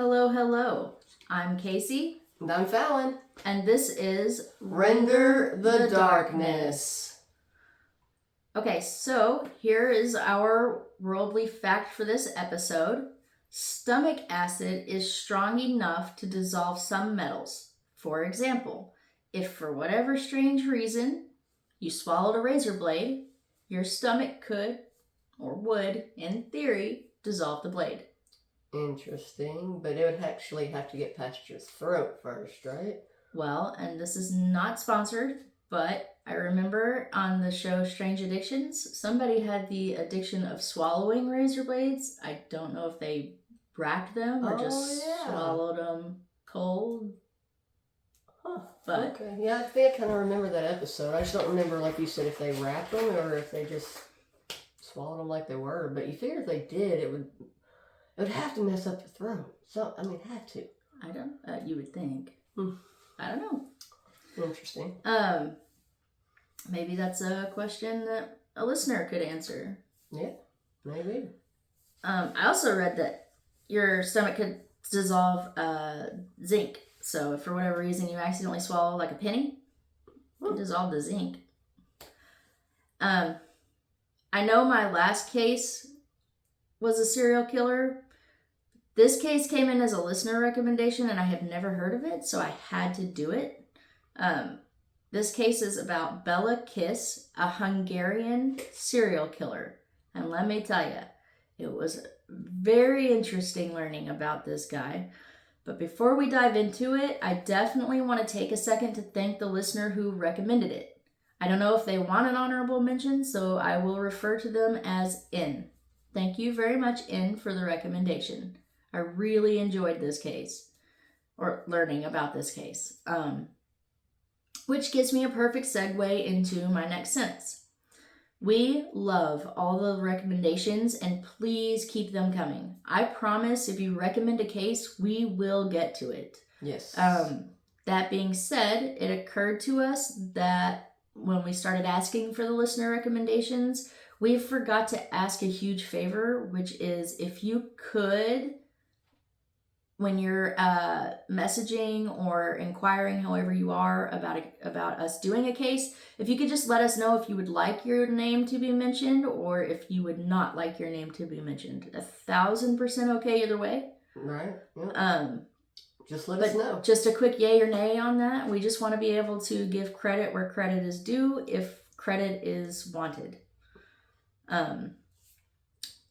Hello, hello. I'm Casey. And I'm Fallon. And this is Render the Darkness. Okay, so here is our worldly fact for this episode. Stomach acid is strong enough to dissolve some metals. For example, if for whatever strange reason you swallowed a razor blade, your stomach could, or would, in theory, dissolve the blade. Interesting, but it would actually have to get past your throat first, right? Well, and this is not sponsored, but I remember on the show Strange Addictions, somebody had the addiction of swallowing razor blades. I don't know if they racked them or just swallowed them cold. Huh. But okay. Yeah, I think I kind of remember that episode. I just don't remember, like you said, if they wrapped them or if they just swallowed them like they were. But you figure if they did, it would have to mess up your throat. So, I mean, it had to. I don't, you would think. I don't know. Interesting. Maybe that's a question that a listener could answer. Yeah, maybe. I also read that your stomach could dissolve zinc. So if for whatever reason you accidentally swallow like a penny, it dissolved the zinc. I know my last case was a serial killer. This case came in as a listener recommendation and I have never heard of it, so I had to do it. This case is about Bela Kiss, a Hungarian serial killer. And let me tell you, it was very interesting learning about this guy. But before we dive into it, I definitely want to take a second to thank the listener who recommended it. I don't know if they want an honorable mention, so I will refer to them as N. Thank you very much, N, for the recommendation. I really enjoyed this case, or learning about this case, which gives me a perfect segue into my next sentence. We love all the recommendations, and please keep them coming. I promise if you recommend a case, we will get to it. Yes. That being said, it occurred to us that when we started asking for the listener recommendations, we forgot to ask a huge favor, which is if you could, when you're messaging or inquiring, however you are, about us doing a case, if you could just let us know if you would like your name to be mentioned or if you would not like your name to be mentioned. 1,000% okay either way. Right. Yeah. Just let us know. Just a quick yay or nay on that. We just want to be able to give credit where credit is due if credit is wanted.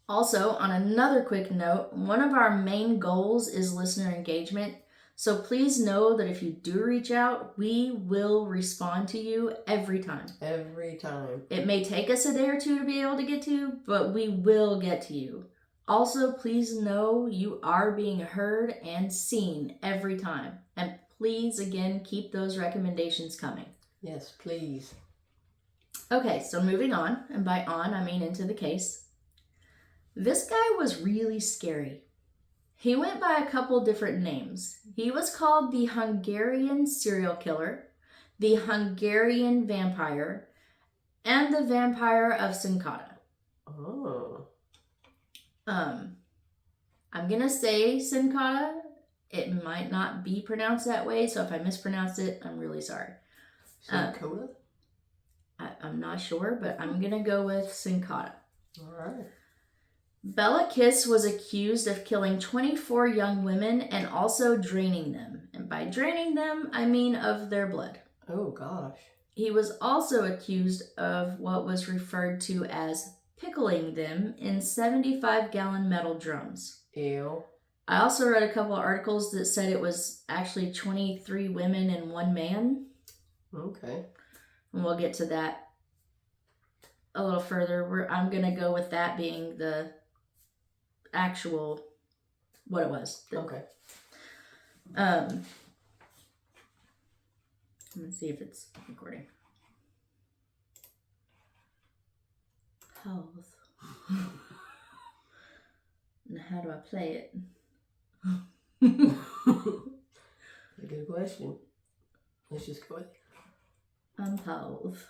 Also, on another quick note, one of our main goals is listener engagement. So please know that if you do reach out, we will respond to you every time. Every time. It may take us a day or two to be able to get to, but we will get to you. Also, please know you are being heard and seen every time. And please, again, keep those recommendations coming. Yes, please. Okay, so moving on, and by on, I mean into the case. This guy was really scary. He went by a couple different names. He was called the Hungarian serial killer, the Hungarian vampire, and the vampire of Sincata. Oh. I'm going to say Sincata. It might not be pronounced that way, so if I mispronounce it, I'm really sorry. Sincata? I'm not sure, but I'm going to go with Sincata. All right. Bela Kiss was accused of killing 24 young women and also draining them. And by draining them, I mean of their blood. Oh, gosh. He was also accused of what was referred to as pickling them in 75-gallon metal drums. Ew. I also read a couple of articles that said it was actually 23 women and 1 man. Okay. And we'll get to that a little further. I'm going to go with that being the actual what it was. Okay. Let's see if it's recording. Health. Now how do I play it? A good question. Let's just go with it. Pause.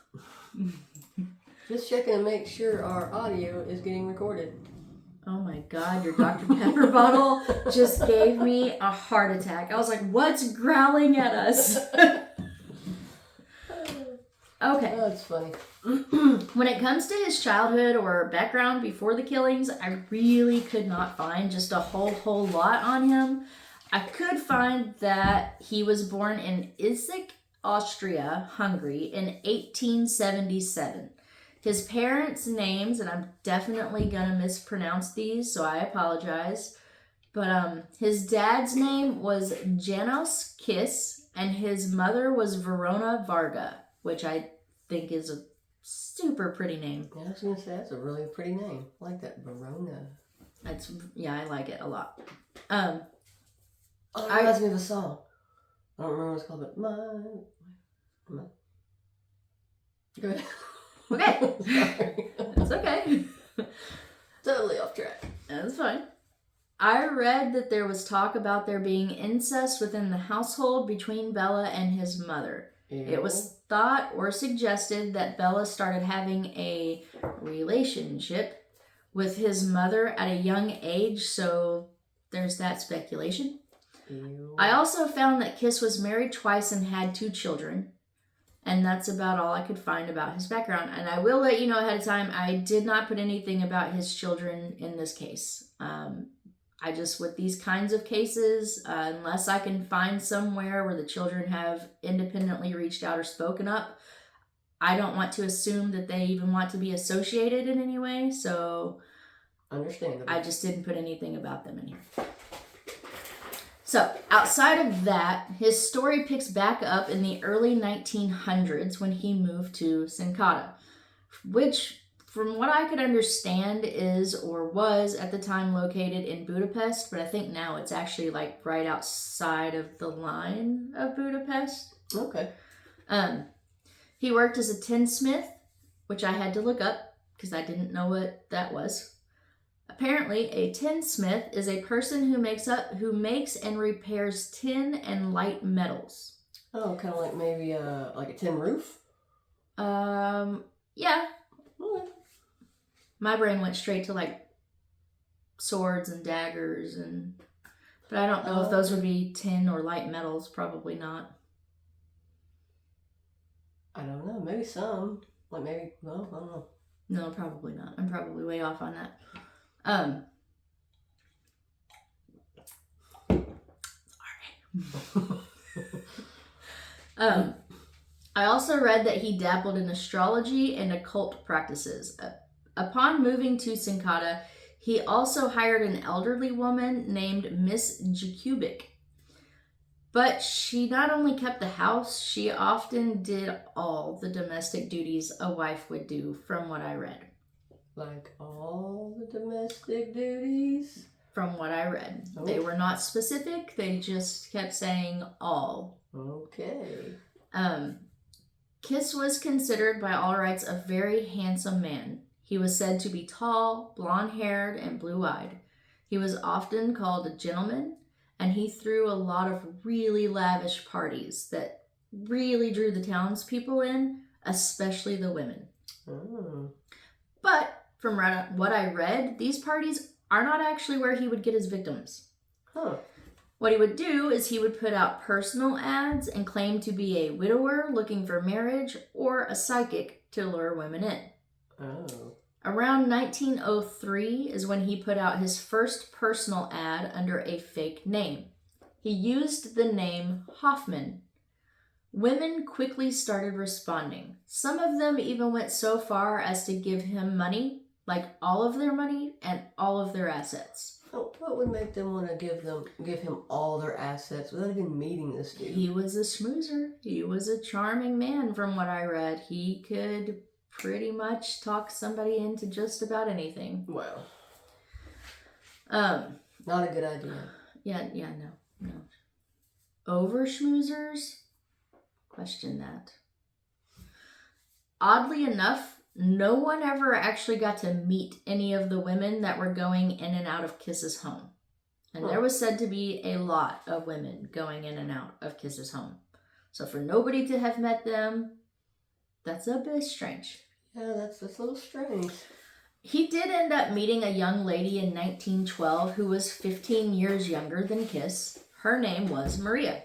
Just checking to make sure our audio is getting recorded. Oh my God, your Dr. Pepper bottle just gave me a heart attack. I was like, what's growling at us? Okay. Oh, that's funny. When it comes to his childhood or background before the killings, I really could not find just a whole lot on him. I could find that he was born in Issyk, Austria, Hungary in 1877. His parents' names, and I'm definitely gonna mispronounce these, so I apologize. But his dad's name was Janos Kiss, and his mother was Verona Varga, which I think is a super pretty name. Yeah, I was gonna say that's a really pretty name. I like that, Verona. I like it a lot. Oh, it reminds me of a song. I don't remember what it's called, but my. Go ahead. Okay. Sorry. It's okay. Totally off track. That's fine. I read that there was talk about there being incest within the household between Bela and his mother. Ew. It was thought or suggested that Bela started having a relationship with his mother at a young age, so there's that speculation. Ew. I also found that Kiss was married twice and had 2 children. And that's about all I could find about his background. And I will let you know ahead of time, I did not put anything about his children in this case. I just, with these kinds of cases, unless I can find somewhere where the children have independently reached out or spoken up, I don't want to assume that they even want to be associated in any way. So Understandable. I just didn't put anything about them in here. So, outside of that, his story picks back up in the early 1900s when he moved to Sincada, which, from what I could understand, is or was at the time located in Budapest, but I think now it's actually like right outside of the line of Budapest. Okay. He worked as a tinsmith, which I had to look up because I didn't know what that was. Apparently, a tinsmith is a person who makes and repairs tin and light metals. Oh, kind of like maybe like a tin roof? Yeah. Okay. My brain went straight to like swords and daggers but I don't know if those would be tin or light metals. Probably not. I don't know. Maybe some. Like maybe, well, I don't know. No, probably not. I'm probably way off on that. I also read that he dabbled in astrology and occult practices. Upon moving to Sincada, he also hired an elderly woman named Miss Jakubik. But she not only kept the house, she often did all the domestic duties a wife would do, from what I read. Like all the domestic duties? From what I read. Oh. They were not specific, they just kept saying all. Okay. Kiss was considered by all rights a very handsome man. He was said to be tall, blonde-haired, and blue-eyed. He was often called a gentleman, and he threw a lot of really lavish parties that really drew the townspeople in, especially the women. Oh. But from what I read, these parties are not actually where he would get his victims. Huh. What he would do is he would put out personal ads and claim to be a widower looking for marriage or a psychic to lure women in. Oh. Around 1903 is when he put out his first personal ad under a fake name. He used the name Hoffman. Women quickly started responding. Some of them even went so far as to give him money, like all of their money and all of their assets. Oh, what would make them want to give him all their assets without even meeting this dude? He was a schmoozer. He was a charming man, from what I read. He could pretty much talk somebody into just about anything. Wow. Not a good idea. No. Over schmoozers? Question that. Oddly enough, no one ever actually got to meet any of the women that were going in and out of Kiss's home. And there was said to be a lot of women going in and out of Kiss's home. So for nobody to have met them, that's a bit strange. Yeah, that's a little strange. He did end up meeting a young lady in 1912 who was 15 years younger than Kiss. Her name was Maria.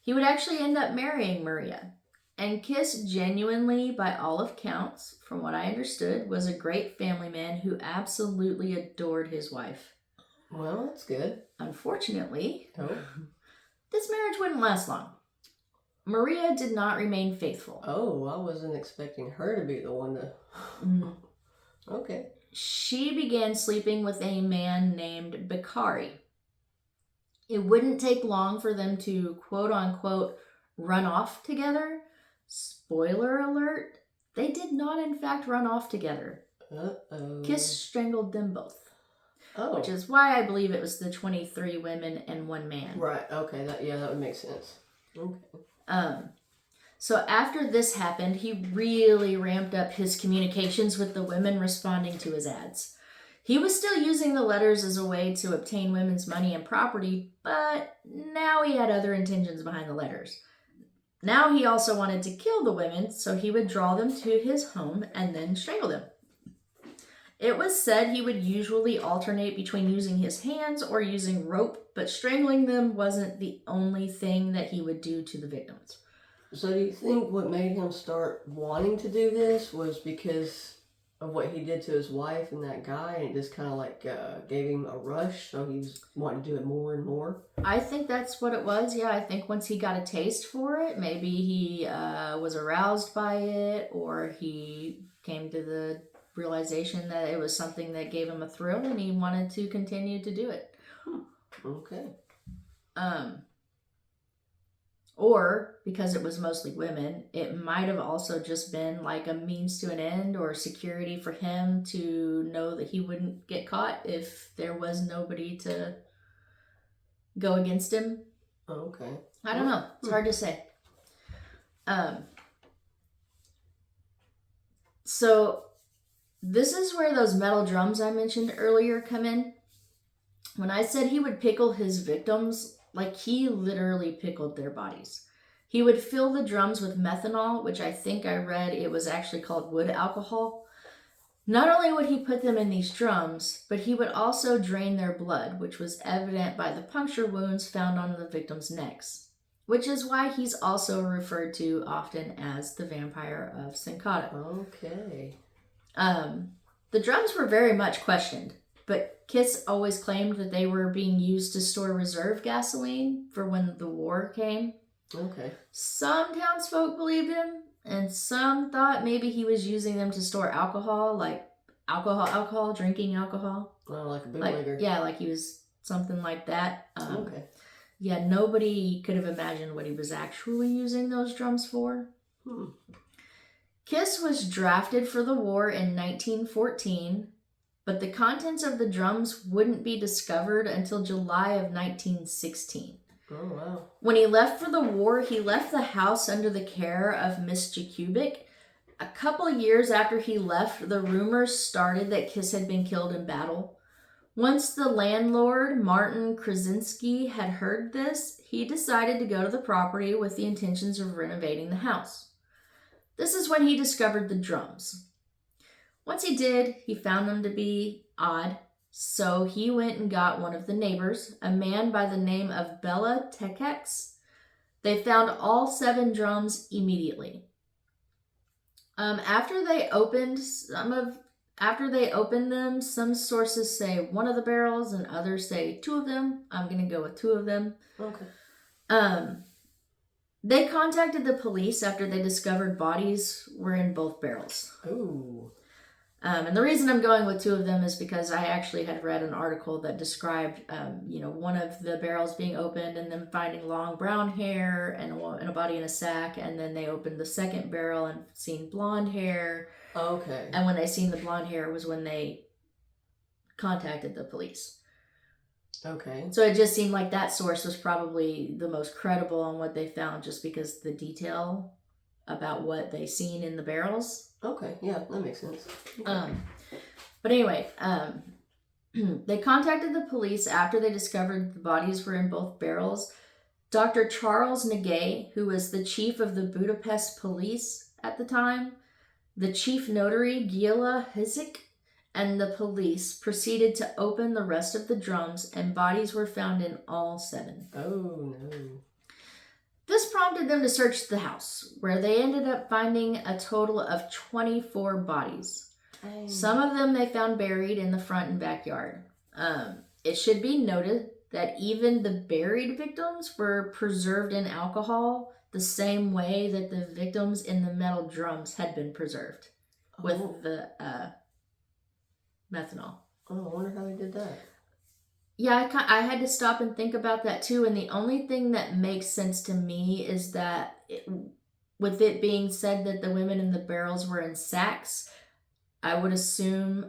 He would actually end up marrying Maria. And Kiss genuinely, by all accounts, from what I understood, was a great family man who absolutely adored his wife. Well, that's good. Unfortunately, Oh. this marriage wouldn't last long. Maria did not remain faithful. Oh, I wasn't expecting her to be the one to... Okay. She began sleeping with a man named Bakari. It wouldn't take long for them to, quote unquote, run off together. Spoiler alert, they did not in fact run off together. Uh-oh. Kiss strangled them both. Oh. Which is why I believe it was the 23 women and one man. Right, okay, that would make sense. Okay. So after this happened, he really ramped up his communications with the women responding to his ads. He was still using the letters as a way to obtain women's money and property, but now he had other intentions behind the letters. Now he also wanted to kill the women, so he would draw them to his home and then strangle them. It was said he would usually alternate between using his hands or using rope, but strangling them wasn't the only thing that he would do to the victims. So do you think what made him start wanting to do this was because of what he did to his wife and that guy, and it just kind of like gave him a rush, so he was wanting to do it more and more? I think that's what it was, yeah. I think once he got a taste for it, maybe he was aroused by it, or he came to the realization that it was something that gave him a thrill and he wanted to continue to do it. Okay. Or because it was mostly women, it might have also just been like a means to an end or security for him to know that he wouldn't get caught if there was nobody to go against him. Okay. I don't know. It's hard to say. So this is where those metal drums I mentioned earlier come in. When I said he would pickle his victims, like he literally pickled their bodies. He would fill the drums with methanol, which I think I read it was actually called wood alcohol. Not only would he put them in these drums, but he would also drain their blood, which was evident by the puncture wounds found on the victims' necks, which is why he's also referred to often as the vampire of Sincata. Okay. The drums were very much questioned, but Kiss always claimed that they were being used to store reserve gasoline for when the war came. Okay. Some townsfolk believed him, and some thought maybe he was using them to store alcohol, like alcohol, drinking alcohol. Oh, like a bootlegger. Like he was something like that. Okay. Yeah, nobody could have imagined what he was actually using those drums for. Kiss was drafted for the war in 1914, but the contents of the drums wouldn't be discovered until July of 1916. Oh, wow. When he left for the war, he left the house under the care of Miss Jakubik. A couple years after he left, the rumors started that Kiss had been killed in battle. Once the landlord, Martin Krasinski, had heard this, he decided to go to the property with the intentions of renovating the house. This is when he discovered the drums. Once he did, he found them to be odd, so he went and got one of the neighbors, a man by the name of Bela Kiss. They found all 7 drums immediately. After they opened them, some sources say one of the barrels and others say 2 of them. I'm going to go with 2 of them. Okay. They contacted the police after they discovered bodies were in both barrels. Ooh. And the reason I'm going with 2 of them is because I actually had read an article that described, one of the barrels being opened and then finding long brown hair and a body in a sack. And then they opened the second barrel and seen blonde hair. Okay. And when they seen the blonde hair was when they contacted the police. Okay. So it just seemed like that source was probably the most credible on what they found, just because the detail about what they seen in the barrels. Okay, yeah, that makes sense. Okay. But anyway, they contacted the police after they discovered the bodies were in both barrels. Dr. Charles Nagay, who was the chief of the Budapest police at the time, the chief notary, Gila Hizik, and the police proceeded to open the rest of the drums, and bodies were found in all 7. Oh, no. This prompted them to search the house, where they ended up finding a total of 24 bodies. Dang. Some of them they found buried in the front and backyard. It should be noted that even the buried victims were preserved in alcohol the same way that the victims in the metal drums had been preserved with the methanol. Oh, I wonder how they did that. Yeah, I had to stop and think about that too. And the only thing that makes sense to me is that with it being said that the women in the barrels were in sacks, I would assume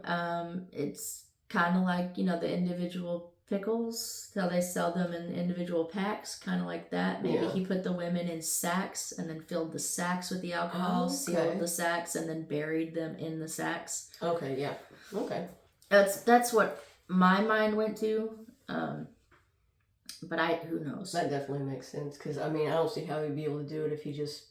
it's kind of like, the individual pickles, how they sell them in individual packs, kind of like that. Maybe he put the women in sacks and then filled the sacks with the alcohol, sealed the sacks, and then buried them in the sacks. Okay, yeah. Okay. That's what my mind went to. But who knows? That definitely makes sense, because, I don't see how he'd be able to do it if he just,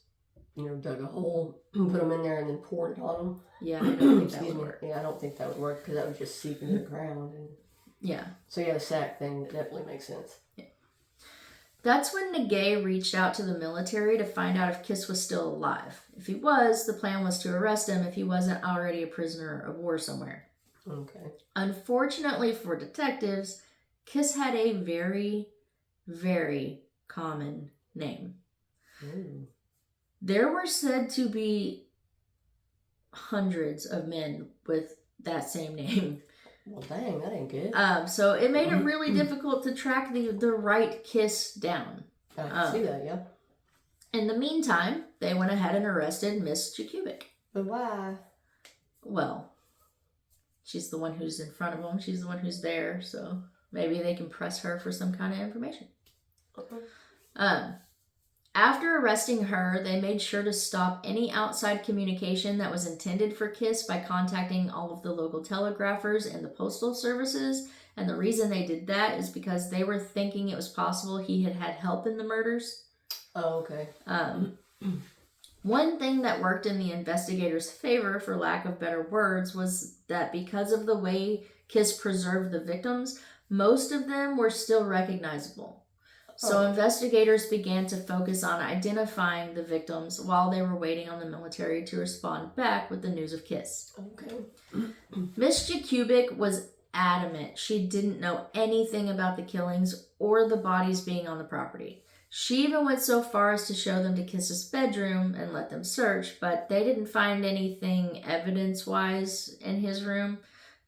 dug a hole and put them in there and then poured it on them. Yeah, I don't think that would work. Yeah, I don't think that would work, because that would just seep into the ground. And... Yeah. So, yeah, the sack thing, that definitely makes sense. Yeah. That's when Nagay reached out to the military to find out if Kiss was still alive. If he was, the plan was to arrest him if he wasn't already a prisoner of war somewhere. Okay. Unfortunately for detectives, Kiss had a very, very common name. Ooh. There were said to be hundreds of men with that same name. Well, dang, that ain't good. So it made it really difficult to track the right Kiss down. I can see that, yeah. In the meantime, they went ahead and arrested Miss Jakubic. But why? Well, she's the one who's in front of them. She's the one who's there, so maybe they can press her for some kind of information. Okay. After arresting her, they made sure to stop any outside communication that was intended for Kiss by contacting all of the local telegraphers and the postal services. And the reason they did that is because they were thinking it was possible he had had help in the murders. Oh, okay. One thing that worked in the investigators' favor, for lack of better words, was that because of the way Kiss preserved the victims, most of them were still recognizable. So investigators began to focus on identifying the victims while they were waiting on the military to respond back with the news of Kiss. Okay. Miss Jakubic was adamant she didn't know anything about the killings or the bodies being on the property. She even went so far as to show them to Kiss's bedroom and let them search, but they didn't find anything evidence-wise in his room.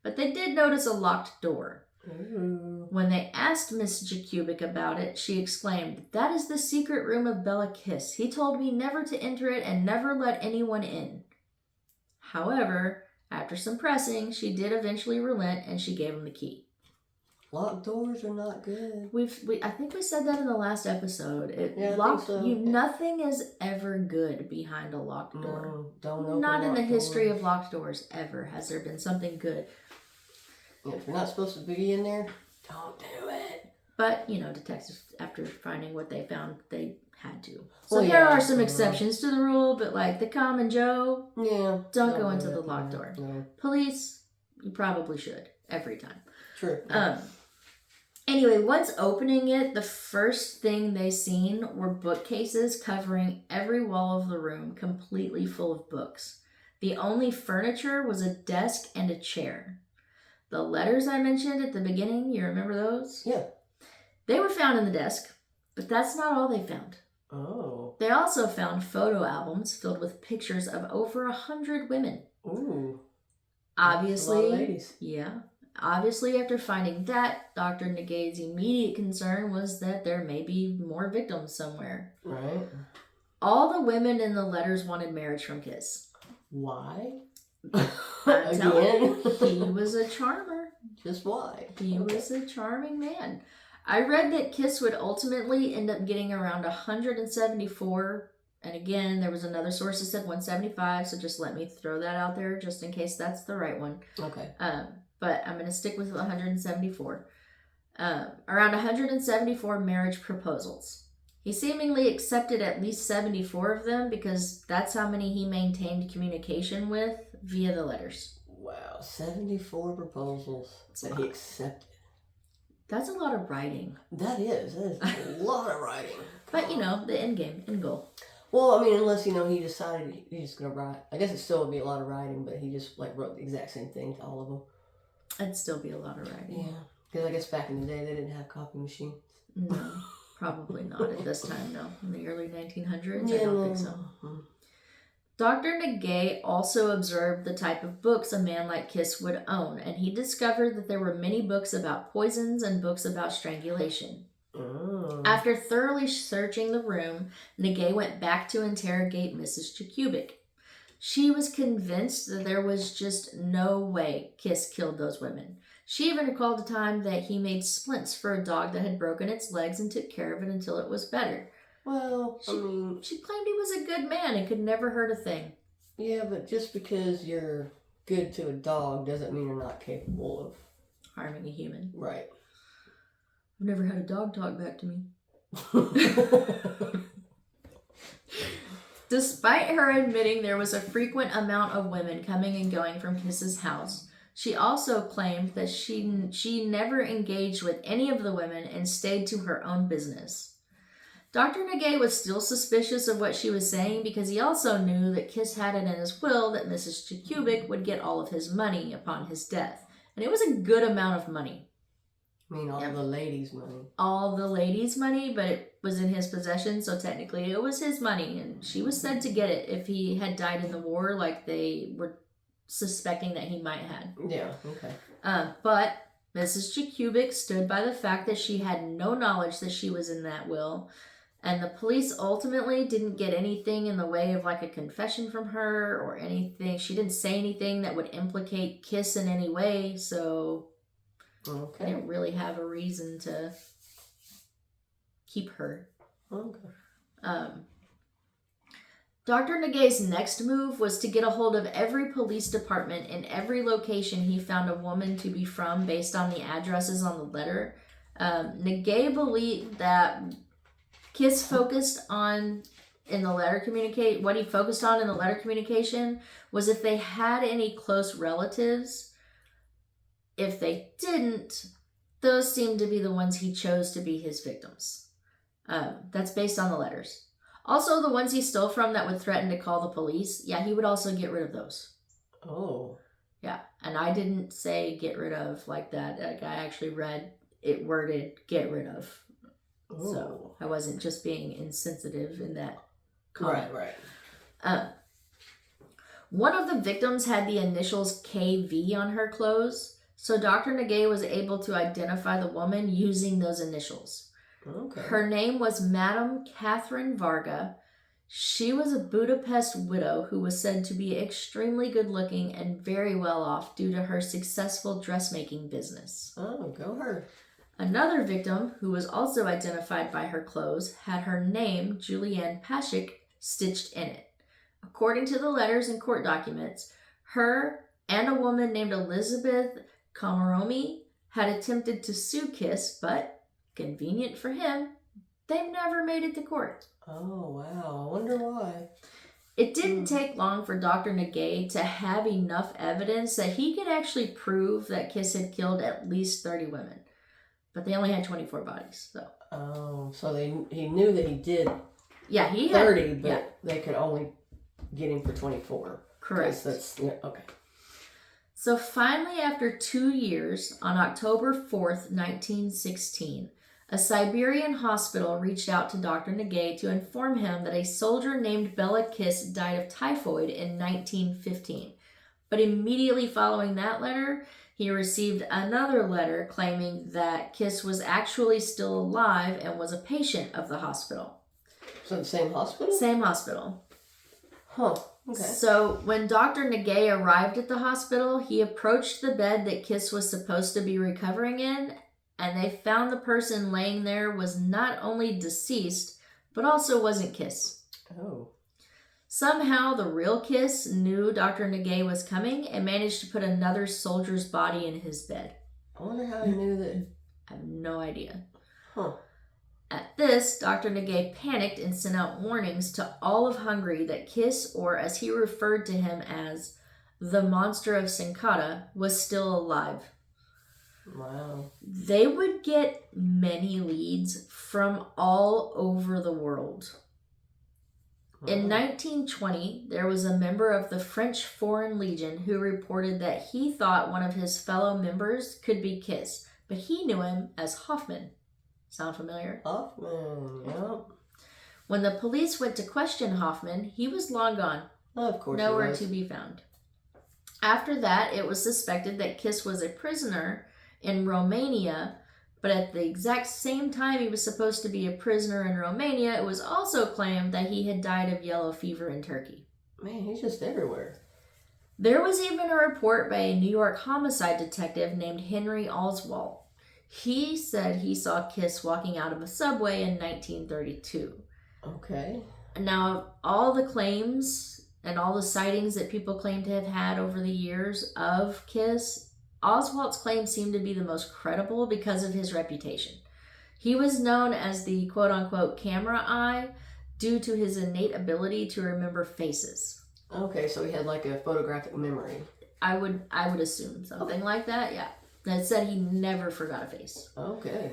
But they did notice a locked door. Ooh. When they asked Miss Jakubic about it, she exclaimed, "That is the secret room of Bela Kiss. He told me never to enter it and never let anyone in." However, after some pressing, she did eventually relent and she gave him the key. Locked doors are not good. I think we said that in the last episode. I think so. Nothing is ever good behind a locked door. No, don't open Not in the history doors. of locked doors ever has there been something good. Yeah, if you're not supposed to be in there, don't do it. But, detectives, after finding what they found, they had to. So Well, there yeah, are some exceptions to the rule, but like the common Joe, Yeah. don't go into the locked door. No. Police, you probably should, every time. True. Anyway, once opening it, the first thing they seen were bookcases covering every wall of the room, completely full of books. The only furniture was a desk and a chair. The letters I mentioned at the beginning, you remember those? Yeah. They were found in the desk, but that's not all they found. Oh. They also found photo albums filled with pictures of over 100 women. Ooh. Obviously, That's a lot of ladies. yeah. Obviously, after finding that, Dr. Nagay's immediate concern was that there may be more victims somewhere. Right. All the women in the letters wanted marriage from Kiss. Why? I'm telling you, Again? he was a charmer. Just why? He was a charming man. I read that Kiss would ultimately end up getting around 174. And again, there was another source that said 175, so just let me throw that out there just in case that's the right one. Okay. But I'm going to stick with 174. Around 174 marriage proposals. He seemingly accepted at least 74 of them because that's how many he maintained communication with via the letters. Wow, 74 proposals that he accepted. That's a lot of writing. That is a lot of writing. But, the end goal. Well, I mean, unless, he decided he's just going to write. I guess it still would be a lot of writing, but he just, wrote the exact same thing to all of them. It'd still be a lot of writing. Yeah, because I guess back in the day, they didn't have copy machines. No, probably not at this time, no. In the early 1900s, Yeah, I don't think so. Dr. Nagay also observed the type of books a man like Kiss would own, and he discovered that there were many books about poisons and books about strangulation. Oh. After thoroughly searching the room, Nagay went back to interrogate Mrs. Jakubik. She was convinced that there was just no way Kiss killed those women. She even recalled a time that he made splints for a dog that had broken its legs and took care of it until it was better. Well, She claimed he was a good man and could never hurt a thing. Yeah, but just because you're good to a dog doesn't mean you're not capable of harming a human. Right. I've never had a dog talk back to me. Despite her admitting there was a frequent amount of women coming and going from Kiss's house, she also claimed that she never engaged with any of the women and stayed to her own business. Dr. Nagay was still suspicious of what she was saying because he also knew that Kiss had it in his will that Mrs. Jakubik would get all of his money upon his death. And it was a good amount of money. I mean, all the ladies' money. All the ladies' money, but it was in his possession, so technically it was his money. And she was said to get it if he had died in the war, like they were suspecting that he might have. Yeah, okay. But Mrs. Jakubik stood by the fact that she had no knowledge that she was in that will. And the police ultimately didn't get anything in the way of a confession from her or anything. She didn't say anything that would implicate Kiss in any way, so they didn't really have a reason to keep her. Okay. Dr. Nagay's next move was to get a hold of every police department in every location he found a woman to be from based on the addresses on the letter. Nagay believed that Kiss focused on what he focused on in the letter communication was if they had any close relatives. If they didn't, those seemed to be the ones he chose to be his victims. That's based on the letters. Also, the ones he stole from that would threaten to call the police, he would also get rid of those. Oh. Yeah, and I didn't say get rid of like that. I actually read it worded get rid of. Ooh. So I wasn't just being insensitive in that comment. Right. One of the victims had the initials KV on her clothes, so Dr. Nagay was able to identify the woman using those initials. Okay. Her name was Madame Catherine Varga. She was a Budapest widow who was said to be extremely good looking and very well off due to her successful dressmaking business. Oh, go her. Another victim, who was also identified by her clothes, had her name, Julianne Pashik, stitched in it. According to the letters and court documents, her and a woman named Elizabeth Komaromi had attempted to sue Kiss, but, convenient for him, they've never made it to court. Oh, wow. I wonder why. It didn't take long for Dr. Nagay to have enough evidence that he could actually prove that Kiss had killed at least 30 women. But they only had 24 bodies, so. Oh, so he knew that he did he had 30, but they could only get him for 24. Correct. Okay. So finally, after 2 years, on October 4th, 1916, a Siberian hospital reached out to Dr. Nagay to inform him that a soldier named Bela Kiss died of typhoid in 1915. But immediately following that letter, he received another letter claiming that Kiss was actually still alive and was a patient of the hospital. So the same hospital? Same hospital. Huh. Okay. So when Dr. Nagay arrived at the hospital, he approached the bed that Kiss was supposed to be recovering in, and they found the person laying there was not only deceased, but also wasn't Kiss. Oh. Somehow, the real Kiss knew Dr. Nagay was coming and managed to put another soldier's body in his bed. I wonder how he knew that. I have no idea. Huh. At this, Dr. Nagay panicked and sent out warnings to all of Hungary that Kiss, or as he referred to him as the monster of Sincata, was still alive. Wow. They would get many leads from all over the world. In 1920, there was a member of the French Foreign Legion who reported that he thought one of his fellow members could be Kiss, but he knew him as Hoffman. Sound familiar? Hoffman, yeah. When the police went to question Hoffman, he was long gone. Of course, nowhere to be found. After that, it was suspected that Kiss was a prisoner in Romania, but at the exact same time he was supposed to be a prisoner in Romania, it was also claimed that he had died of yellow fever in Turkey. Man, he's just everywhere. There was even a report by a New York homicide detective named Henry Oswald. He said he saw Kiss walking out of a subway in 1932. Okay. Now, all the claims and all the sightings that people claim to have had over the years of Kiss, Oswald's claims seem to be the most credible because of his reputation. He was known as the quote-unquote camera eye due to his innate ability to remember faces. Okay, so he had like a photographic memory. I would assume something like that, yeah. That said he never forgot a face. Okay.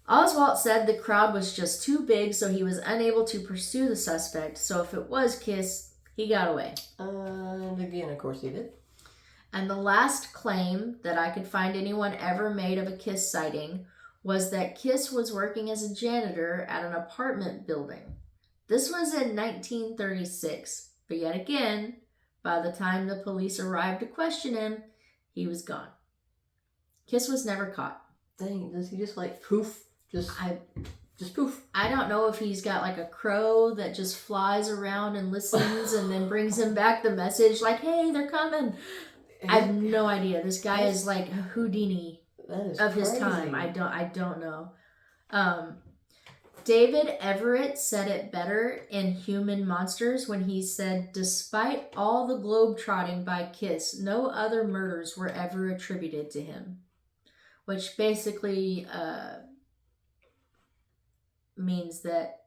Oswald said the crowd was just too big, so he was unable to pursue the suspect, so if it was Kiss, he got away. And again, of course he did. And the last claim that I could find anyone ever made of a Kiss sighting was that Kiss was working as a janitor at an apartment building. This was in 1936, but yet again, by the time the police arrived to question him, he was gone. Kiss was never caught. Dang, does he just like poof? Just poof? I don't know if he's got like a crow that just flies around and listens and then brings him back the message like, hey, they're coming. I have no idea. This guy is like Houdini of his time. I don't know. David Everett said it better in Human Monsters when he said, despite all the globe-trotting by Kiss, no other murders were ever attributed to him. Which basically means that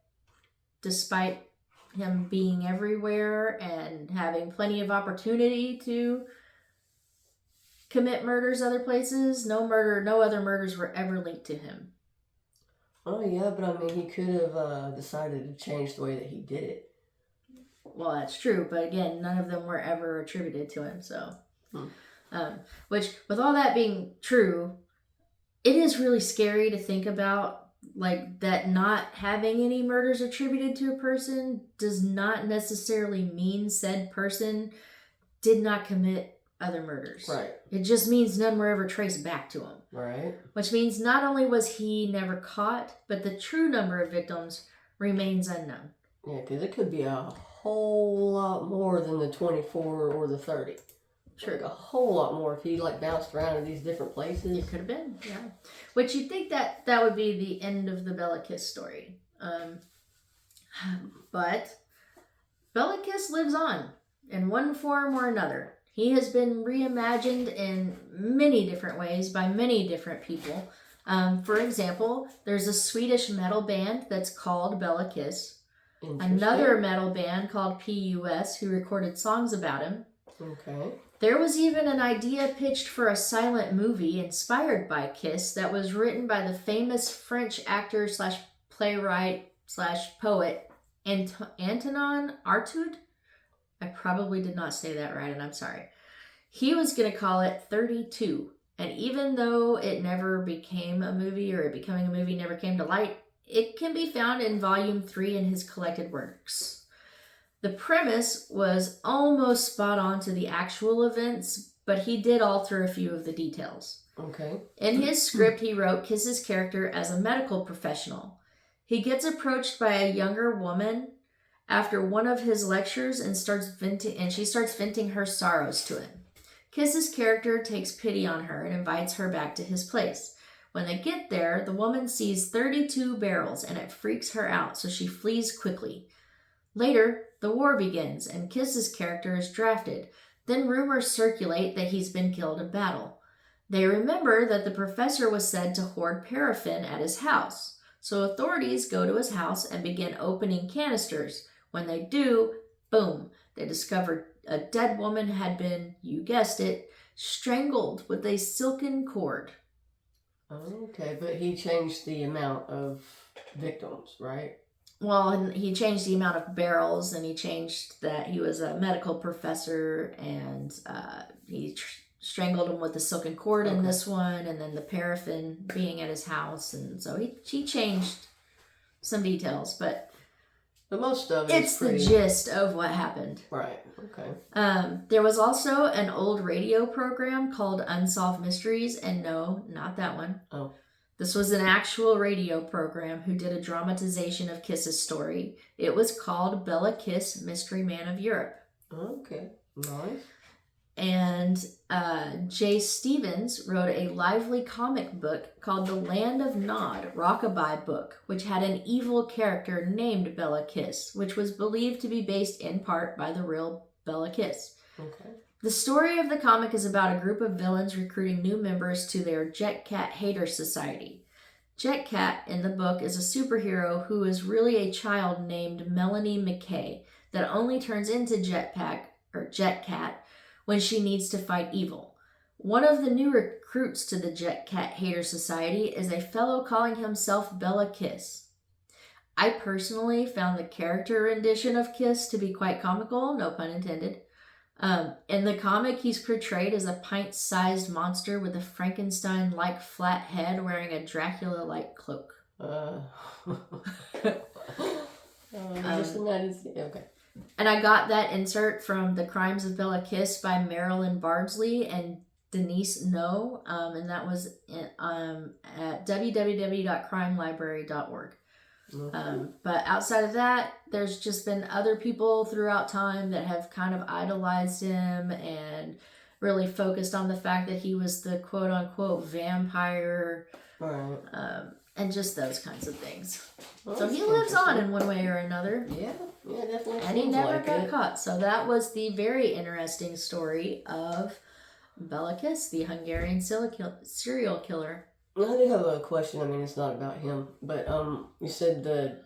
despite him being everywhere and having plenty of opportunity to commit murders other places, no other murders were ever linked to him. Oh yeah, but I mean he could have decided to change the way that he did it. Well, that's true, but again, none of them were ever attributed to him, so which, with all that being true, it is really scary to think about, like, that not having any murders attributed to a person does not necessarily mean said person did not commit other murders. Right. It just means none were ever traced back to him. Right. Which means not only was he never caught, but the true number of victims remains unknown. Yeah, because it could be a whole lot more than the 24 or the 30. Sure, like a whole lot more if he like bounced around in these different places. It could have been, yeah. Which you'd think that would be the end of the Bela Kiss story. But Bela Kiss lives on in one form or another. He has been reimagined in many different ways by many different people. For example, there's a Swedish metal band that's called Bela Kiss. Another metal band called PUS who recorded songs about him. Okay. There was even an idea pitched for a silent movie inspired by Kiss that was written by the famous French actor / playwright / poet Antonin Artaud. I probably did not say that right, and I'm sorry. He was going to call it 32, and even though it never became a movie, or it becoming a movie never came to light, it can be found in Volume 3 in his collected works. The premise was almost spot on to the actual events, but he did alter a few of the details. Okay. In his script, he wrote Kiss's character as a medical professional. He gets approached by a younger woman after one of his lectures and she starts venting her sorrows to him. Kiss's character takes pity on her and invites her back to his place. When they get there, the woman sees 32 barrels and it freaks her out, so she flees quickly. Later, the war begins and Kiss's character is drafted. Then rumors circulate that he's been killed in battle. They remember that the professor was said to hoard paraffin at his house, so authorities go to his house and begin opening canisters. When they do, boom, they discover a dead woman had been, you guessed it, strangled with a silken cord. Okay, but he changed the amount of victims, right? Well, and he changed the amount of barrels, and he changed that he was a medical professor, and he strangled him with the silken cord in this one, and then the paraffin being at his house, and so he changed some details, but most of it's the gist of what happened. Right. Okay. There was also an old radio program called Unsolved Mysteries, and no, not that one. Oh. This was an actual radio program who did a dramatization of Kiss's story. It was called Bela Kiss, Mystery Man of Europe. Okay, nice. And Jay Stevens wrote a lively comic book called The Land of Nod, Rockabye Book, which had an evil character named Bela Kiss, which was believed to be based in part by the real Bela Kiss. Okay. The story of the comic is about a group of villains recruiting new members to their Jet Cat Hater Society. Jet Cat in the book is a superhero who is really a child named Melanie McKay that only turns into Jet Cat when she needs to fight evil. One of the new recruits to the Jet Cat Hater Society is a fellow calling himself Bela Kiss. I personally found the character rendition of Kiss to be quite comical, no pun intended. In the comic, he's portrayed as a pint-sized monster with a Frankenstein-like flat head wearing a Dracula-like cloak. Okay. And I got that insert from The Crimes of Bela Kiss by Marilyn Bardsley and Denise No, and that was at www.crimelibrary.org. But outside of that, there's just been other people throughout time that have kind of idolized him and really focused on the fact that he was the quote-unquote vampire, and just those kinds of things. Well, so he lives on in one way or another. Yeah, definitely. And he never got caught. So that was the very interesting story of Bela Kiss, the Hungarian serial killer. I do have a question. I mean, it's not about him, but you said the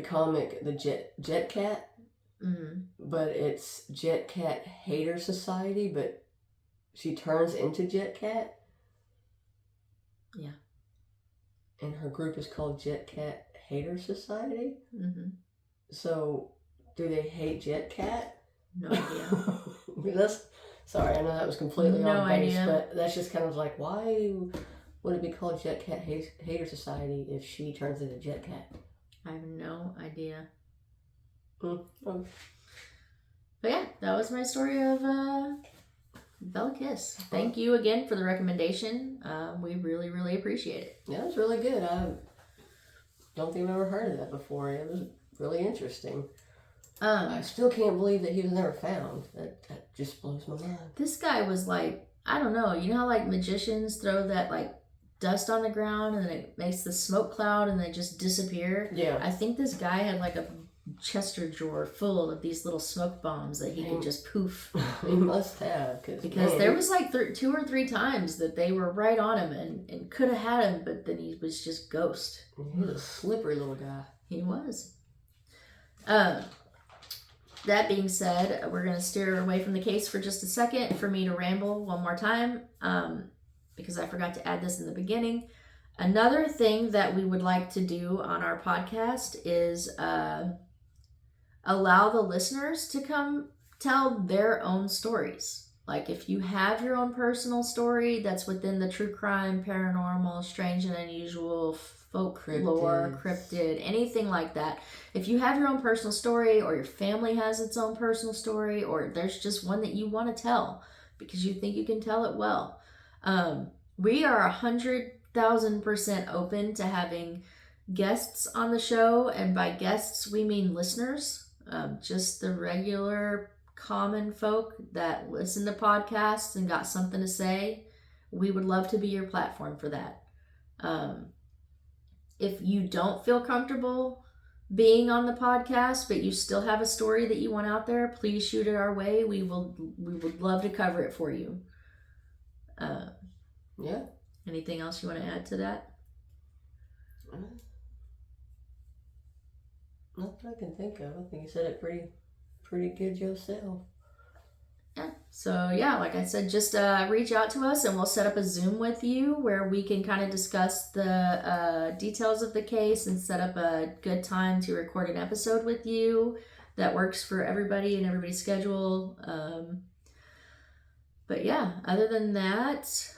comic, the Jet Cat, but it's Jet Cat Hater Society, but she turns into Jet Cat. Yeah. And her group is called Jet Cat Hater Society. Mm-hmm. So, do they hate Jet Cat? No idea. Sorry, I know that was completely off base, idea. But that's just kind of like, why would it be called Jet Cat Hater Society if she turns into Jet Cat? I have no idea. Oh. But yeah, that was my story of Bela Kiss. Thank you again for the recommendation. We really, really appreciate it. Yeah, it was really good. I don't think I've ever heard of that before. It was really interesting. I still can't believe that he was never found. That just blows my mind. This guy was like, I don't know. You know how like magicians throw that like dust on the ground and then it makes the smoke cloud and they just disappear? Yeah. I think this guy had like a Chester drawer full of these little smoke bombs that he could just poof. He must have. Because there was like 2 or 3 times that they were right on him and could have had him, but then he was just ghost. He was a slippery little guy. He was. That being said, we're going to steer away from the case for just a second for me to ramble one more time, because I forgot to add this in the beginning. Another thing that we would like to do on our podcast is allow the listeners to come tell their own stories. Like if you have your own personal story that's within the true crime, paranormal, strange and unusual, folklore, cryptid, anything like that. If you have your own personal story or your family has its own personal story or there's just one that you want to tell because you think you can tell it well, we are 100,000% open to having guests on the show. And by guests, we mean listeners, just the regular common folk that listen to podcasts and got something to say. We would love to be your platform for that. If you don't feel comfortable being on the podcast, but you still have a story that you want out there, please shoot it our way. We would love to cover it for you. Yeah. Anything else you want to add to that? Not that I can think of. I think you said it pretty good yourself. So yeah, like I said, just reach out to us and we'll set up a Zoom with you where we can kind of discuss the details of the case and set up a good time to record an episode with you that works for everybody and everybody's schedule. But yeah, other than that,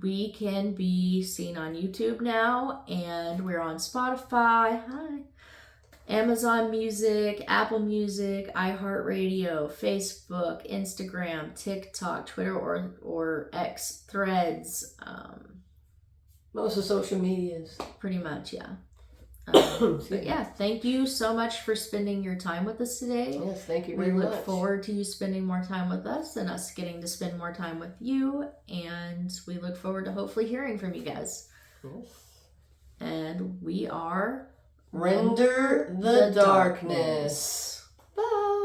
we can be seen on YouTube now, and we're on Spotify. Hi. Amazon Music, Apple Music, iHeartRadio, Facebook, Instagram, TikTok, Twitter, or X, Threads. Most of social medias. Pretty much, yeah. But yeah, thank you so much for spending your time with us today. Yes, thank you very much. We look forward to you spending more time with us and us getting to spend more time with you. And we look forward to hopefully hearing from you guys. Yes. And we are... Render the darkness. Bye.